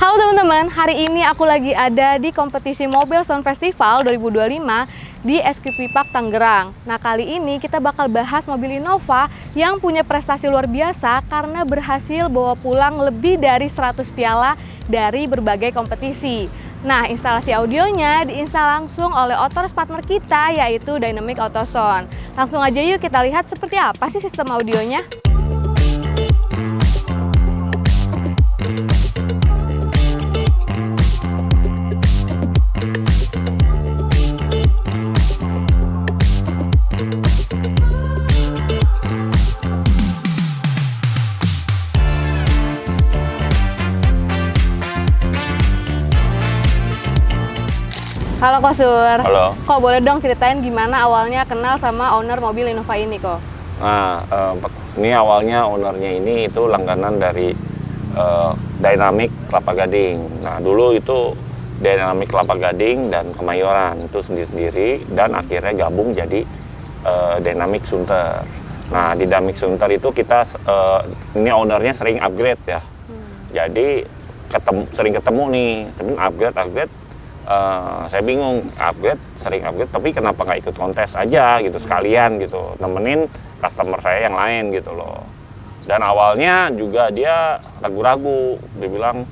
Halo teman-teman, hari ini aku lagi ada di kompetisi Mobil Sound Festival 2025 di SQP Park Tangerang. Nah, kali ini kita bakal bahas mobil Innova yang punya prestasi luar biasa karena berhasil bawa pulang lebih dari 100 piala dari berbagai kompetisi. Nah, instalasi audionya diinstal langsung oleh Autors partner kita, yaitu Dynamic Auto Sound. Langsung aja yuk kita lihat seperti apa sih sistem audionya. Halo Ko Sur. Halo. Kok boleh dong ceritain gimana awalnya kenal sama owner mobil Innova ini Ko? Nah, ini awalnya ownernya ini itu langganan dari Dynamic Kelapa Gading. Nah, dulu itu Dynamic Kelapa Gading dan Kemayoran itu sendiri-sendiri dan akhirnya gabung jadi Dynamic Sunter. Nah, di Dynamic Sunter itu kita ini ownernya sering upgrade ya. Jadi sering ketemu nih, temen upgrade. Saya bingung sering upgrade, tapi kenapa nggak ikut kontes aja gitu sekalian gitu, nemenin customer saya yang lain gitu loh. Dan awalnya juga dia ragu-ragu, dia bilang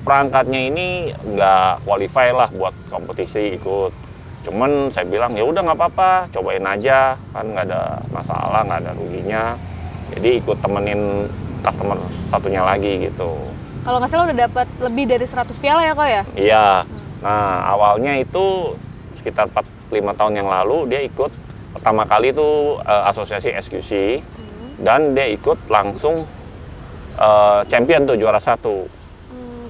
perangkatnya ini nggak qualify lah buat kompetisi ikut. Cuman saya bilang ya udah nggak apa-apa, cobain aja, kan nggak ada masalah, nggak ada ruginya. Jadi ikut temenin customer satunya lagi gitu. Kalau nggak salah udah dapat lebih dari 100 piala ya Ko ya? Iya. Nah, awalnya itu sekitar 4-5 tahun yang lalu dia ikut pertama kali itu asosiasi SQC dan dia ikut langsung champion tuh, juara 1.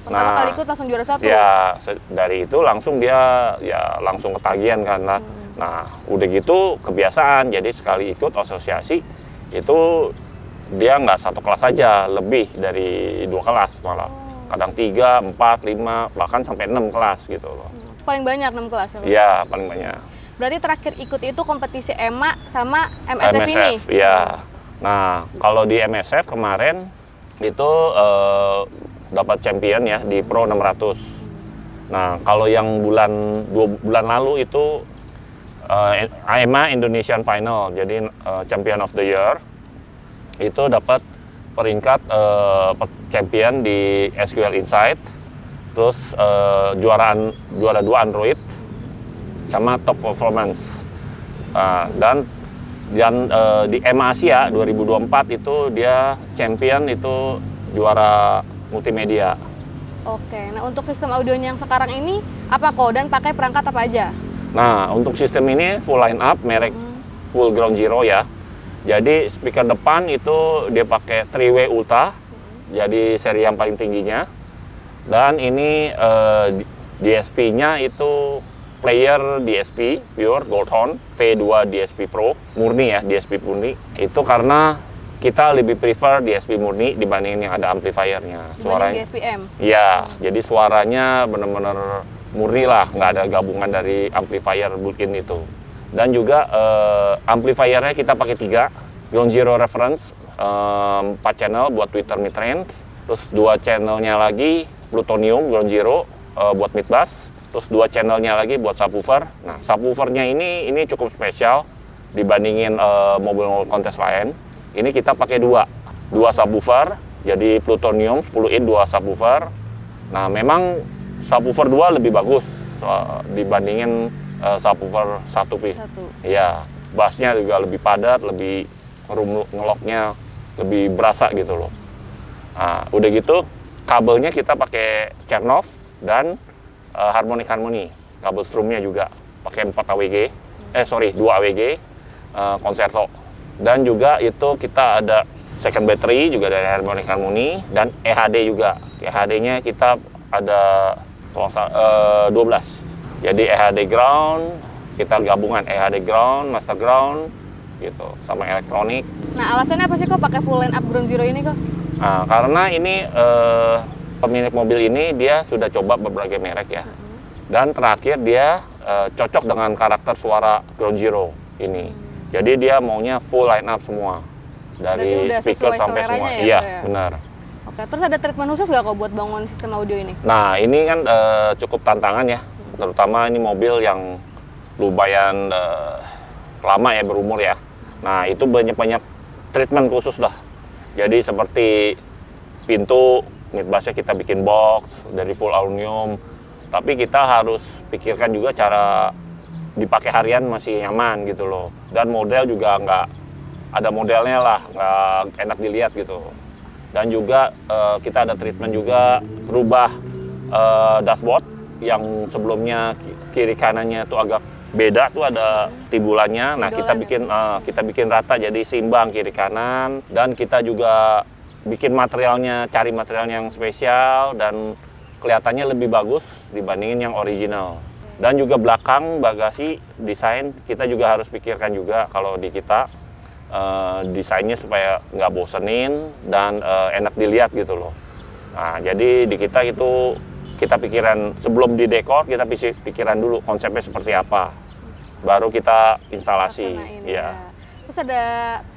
Pertama kali ikut langsung juara 1? Ya, dari itu langsung dia ya langsung ketagihan kan lah. Nah, udah gitu kebiasaan, jadi sekali ikut asosiasi itu dia nggak satu kelas aja, lebih dari 2 kelas malah. Kadang 3, 4, 5, bahkan sampai 6 kelas gitu loh. Paling banyak 6 kelas? Iya, paling banyak. Berarti terakhir ikut itu kompetisi EMA sama MSF ini? Iya. Nah, kalau di MSF kemarin itu dapat champion ya di Pro 600. Nah, kalau yang 2 bulan lalu itu EMA Indonesian Final, jadi Champion of the Year, itu dapat peringkat champion di SQL Insight, terus juara 2 Android sama Top Performance. Dan di EMA Asia 2024 itu dia champion, itu juara multimedia. Oke, nah untuk sistem audionya yang sekarang ini apa Ko, dan pakai perangkat apa aja? Nah, untuk sistem ini full line up merek full ground zero ya. Jadi speaker depan itu dia pakai 3-way Ultra, jadi seri yang paling tingginya. Dan ini DSP-nya itu player DSP Pure Goldhorn P2 DSP Pro murni ya, DSP murni. Itu karena kita lebih prefer DSP murni dibandingin yang ada amplifiernya. Suaranya DSP M? Iya, jadi suaranya bener-bener murni lah, nggak ada gabungan dari amplifier built-in itu. Dan juga amplifiernya kita pakai 3, ground zero reference, 4 channel buat tweeter mid-range, terus 2 channelnya lagi plutonium ground zero buat mid bass, terus 2 channelnya lagi buat subwoofer. Nah, subwoofernya ini cukup spesial dibandingin mobil-mobil kontes lain. Ini kita pakai 2 subwoofer, jadi plutonium 10 in 2 subwoofer. Nah, memang subwoofer 2 lebih bagus dibandingin subwoofer 1 piece. Iya, bassnya juga lebih padat, lebih ngeloknya lebih berasa gitu loh. Nah, udah gitu kabelnya kita pakai Chernoff dan harmoni, kabel strumnya juga pakai 4 AWG, 2 AWG concerto. Dan juga itu kita ada second battery juga dari harmoni dan EHD juga. EHD-nya kita ada 12. Jadi EHD ground, kita gabungan EHD ground, master ground, gitu, sama elektronik. Nah, alasannya apa sih kok pakai full line up ground zero ini kok? Nah, karena ini pemilik mobil ini dia sudah coba berbagai merek ya. Dan terakhir dia cocok dengan karakter suara ground zero ini. Jadi dia maunya full line up semua. Dari speaker sampai semua. Iya, benar. Oke, terus ada treatment khusus nggak kok buat bangun sistem audio ini? Nah, ini kan cukup tantangan ya, terutama ini mobil yang lumayan lama ya, berumur ya. Nah, itu banyak-banyak treatment khusus dah. Jadi seperti pintu, midbassnya kita bikin box dari full aluminium. Tapi kita harus pikirkan juga cara dipakai harian masih nyaman gitu loh. Dan model juga nggak ada modelnya lah, nggak enak dilihat gitu. Dan juga kita ada treatment juga, rubah dashboard yang sebelumnya kiri kanannya itu agak beda tuh, ada timbulannya. Nah, kita bikin rata jadi seimbang kiri kanan, dan kita juga bikin materialnya, cari material yang spesial dan kelihatannya lebih bagus dibandingin yang original. Dan juga belakang bagasi desain kita juga harus pikirkan juga kalau di kita desainnya supaya nggak bosenin dan enak dilihat gitu loh. Nah, jadi di kita itu kita pikiran sebelum di dekor, kita pikiran dulu konsepnya seperti apa, baru kita instalasi. Ya. Terus ada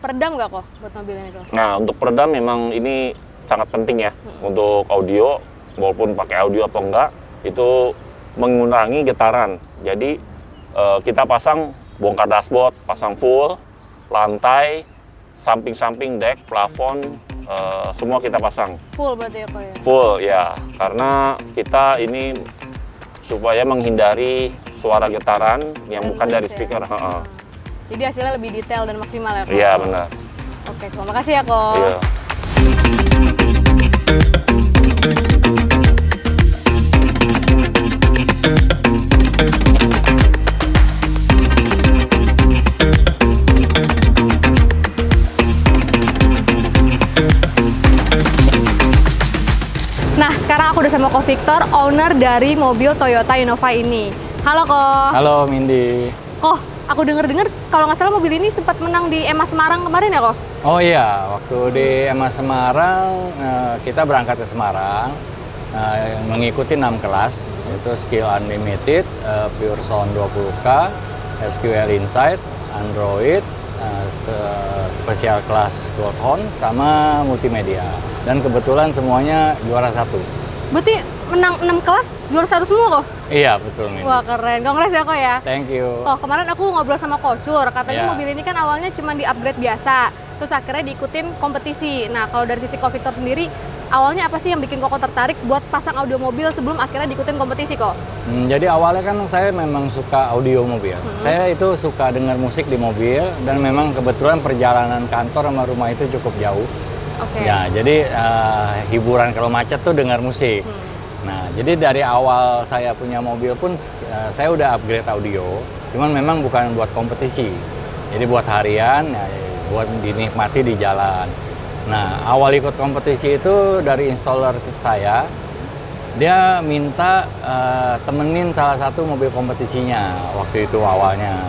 peredam nggak kok buat mobil ini kok? Nah, untuk peredam memang ini sangat penting ya untuk audio, walaupun pakai audio atau enggak, itu mengurangi getaran. Jadi kita pasang bongkar dashboard, pasang full, lantai, samping-samping, deck, plafon, semua kita pasang. Full berarti ya kok ya? Full ya, karena kita ini supaya menghindari suara getaran yang bukan dari speaker. Ya? Jadi hasilnya lebih detail dan maksimal ya kok? Iya benar. Oke, terima kasih ya kok. Iya. Nah, sekarang aku udah sama Ko Victor, owner dari mobil Toyota Innova ini. Halo Ko. Halo Mindy. Ko, aku denger-dengar kalau nggak salah mobil ini sempat menang di EMA Semarang kemarin ya Ko? Oh iya, waktu di EMA Semarang kita berangkat ke Semarang mengikuti 6 kelas, yaitu Skill Unlimited, Pure Sound 20K, SQL Insight, Android, Special Class Goldhorn, sama Multimedia. Dan kebetulan semuanya juara 1. Berarti menang 6 kelas, juara 1 semua kok? Iya, betul Mindy. Wah keren, kongres ya kok ya? Thank you. Oh, kemarin aku ngobrol sama Kosur, katanya Yeah. mobil ini kan awalnya cuma di-upgrade biasa, terus akhirnya diikutin kompetisi. Nah, kalau dari sisi Ko Victor sendiri, awalnya apa sih yang bikin Koko tertarik buat pasang audio mobil sebelum akhirnya diikutin kompetisi kok? Jadi awalnya kan saya memang suka audio mobil. Saya itu suka dengar musik di mobil, dan memang kebetulan perjalanan kantor sama rumah itu cukup jauh. Oke. Ya, jadi hiburan kalau macet tuh dengar musik. Nah, jadi dari awal saya punya mobil pun saya udah upgrade audio, cuman memang bukan buat kompetisi. Jadi buat harian, ya, buat dinikmati di jalan. Nah, awal ikut kompetisi itu dari installer saya, dia minta temenin salah satu mobil kompetisinya waktu itu awalnya.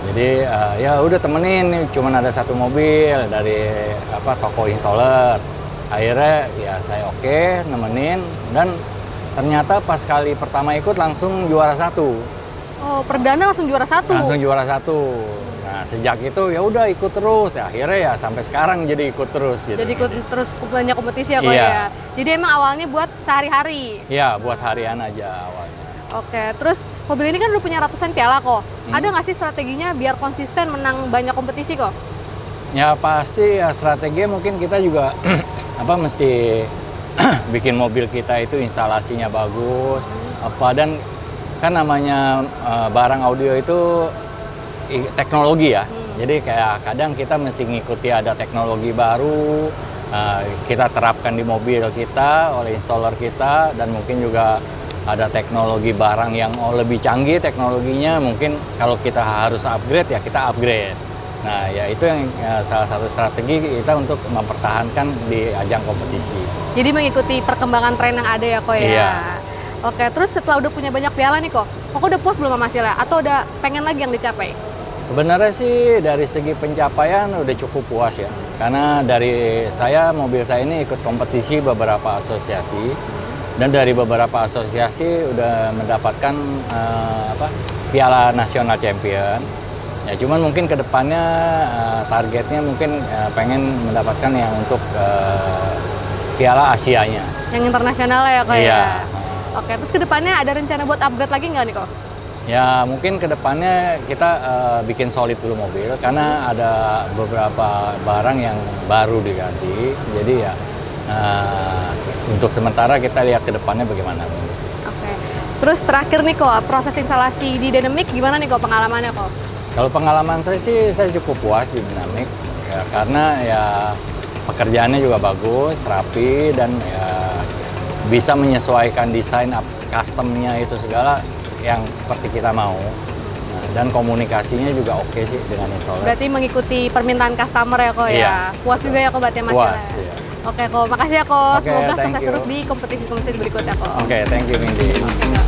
Jadi ya udah temenin, cuman ada satu mobil dari toko installer. Akhirnya ya saya oke, nemenin, dan ternyata pas kali pertama ikut langsung juara 1. Oh, perdana langsung juara 1? Langsung juara 1. Nah, sejak itu ya udah ikut terus. Ya, akhirnya ya sampai sekarang jadi ikut terus gitu. Jadi ikut terus banyak kompetisi ya kok Iya. ya? Jadi emang awalnya buat sehari-hari? Iya, buat harian aja awalnya. Oke, terus mobil ini kan udah punya ratusan piala kok. Ada nggak sih strateginya biar konsisten menang banyak kompetisi kok? Ya pasti ya, strategi mungkin kita juga mesti bikin mobil kita itu instalasinya bagus, dan kan namanya barang audio itu teknologi ya. Jadi kayak kadang kita mesti ngikuti ada teknologi baru, kita terapkan di mobil kita oleh installer kita, dan mungkin juga ada teknologi barang yang lebih canggih teknologinya, mungkin kalau kita harus upgrade ya kita upgrade. Nah, ya itu yang salah satu strategi kita untuk mempertahankan di ajang kompetisi. Jadi mengikuti perkembangan tren yang ada ya kok ya? Iya. Oke, terus setelah udah punya banyak piala nih kok udah puas belum sama hasilnya? Atau udah pengen lagi yang dicapai? Sebenarnya sih dari segi pencapaian udah cukup puas ya. Karena dari mobil saya ini ikut kompetisi beberapa asosiasi. Dan dari beberapa asosiasi udah mendapatkan Piala Nasional Champion. Ya cuman mungkin kedepannya targetnya mungkin pengen mendapatkan yang untuk Piala Asianya. Yang internasional ya kok Iya. ya? Oke, terus kedepannya ada rencana buat upgrade lagi nggak nih kok? Ya mungkin kedepannya kita bikin solid dulu mobil karena ada beberapa barang yang baru diganti. Jadi ya untuk sementara kita lihat kedepannya bagaimana. Oke. Terus terakhir nih kok, proses instalasi di Dynamic gimana nih kok pengalamannya kok? Kalau pengalaman saya sih saya cukup puas di Dynamic ya, karena ya pekerjaannya juga bagus, rapi dan ya bisa menyesuaikan desain customnya itu segala yang seperti kita mau. Nah, dan komunikasinya juga oke sih dengan installer. Berarti mengikuti permintaan customer ya kok ya? Iya. Puas juga ya kok berarti Mas? Puas, ya? iya. Oke kok, makasih ya kok. Oke, Semoga thank sukses you. terus di kompetisi-kompetisi berikutnya kok. Oke, thank you Mindy. Oke, Kak.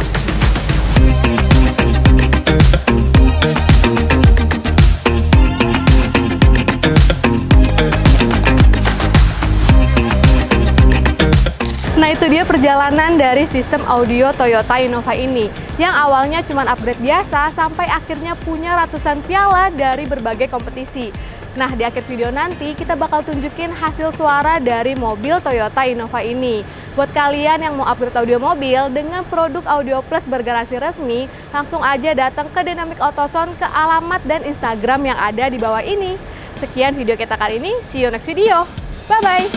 Nah itu dia perjalanan dari sistem audio Toyota Innova ini yang awalnya cuma upgrade biasa sampai akhirnya punya ratusan piala dari berbagai kompetisi. Nah di akhir video nanti kita bakal tunjukin hasil suara dari mobil Toyota Innova ini. Buat kalian yang mau upgrade audio mobil dengan produk Audio Plus bergaransi resmi, langsung aja datang ke Dynamic Autosound ke alamat dan Instagram yang ada di bawah ini. Sekian video kita kali ini, see you next video. Bye-bye!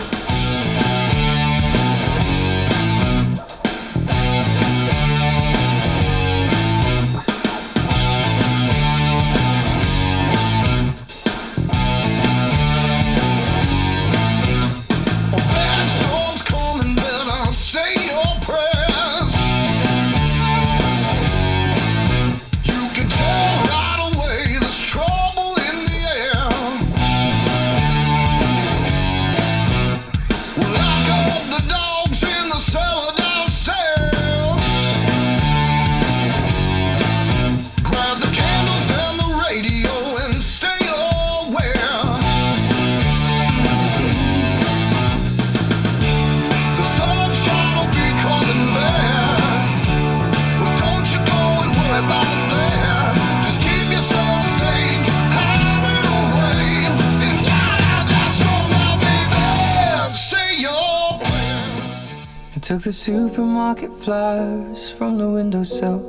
Bad storms coming, better say your prayers. You can tell right away there's trouble in the air. Lock up the dogs in the cellar downstairs. Grab the candles and the radio and stay aware. The sunshine will be coming back. Well, don't you go and worry about that. Just keep yourself safe, hiding away. And God, that's all now, baby. Say your prayers. I took the supermarket flyers from the windowsill.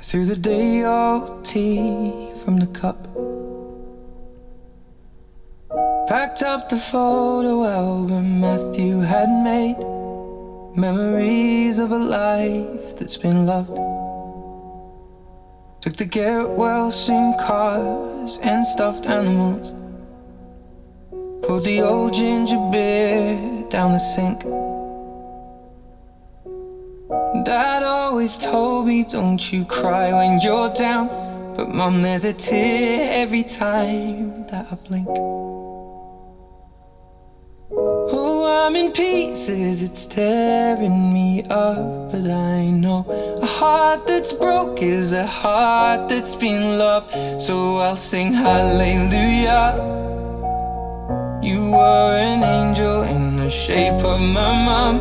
Threw the day old tea from the cup. Packed up the photo album Matthew had made. Memories of a life that's been loved. Took the get well soon cars and stuffed animals. Poured the old ginger beer down the sink. Dad always told me, don't you cry when you're down. But Mum, there's a tear every time that I blink. Oh, I'm in pieces, it's tearing me up. But I know a heart that's broke is a heart that's been loved. So I'll sing hallelujah. You were an angel in the shape of my mom.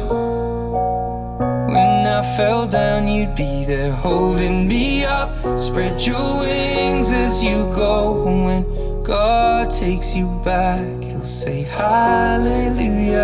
When I fell down, you'd be there holding me up. Spread your wings as you go. When God takes you back, He'll say hallelujah.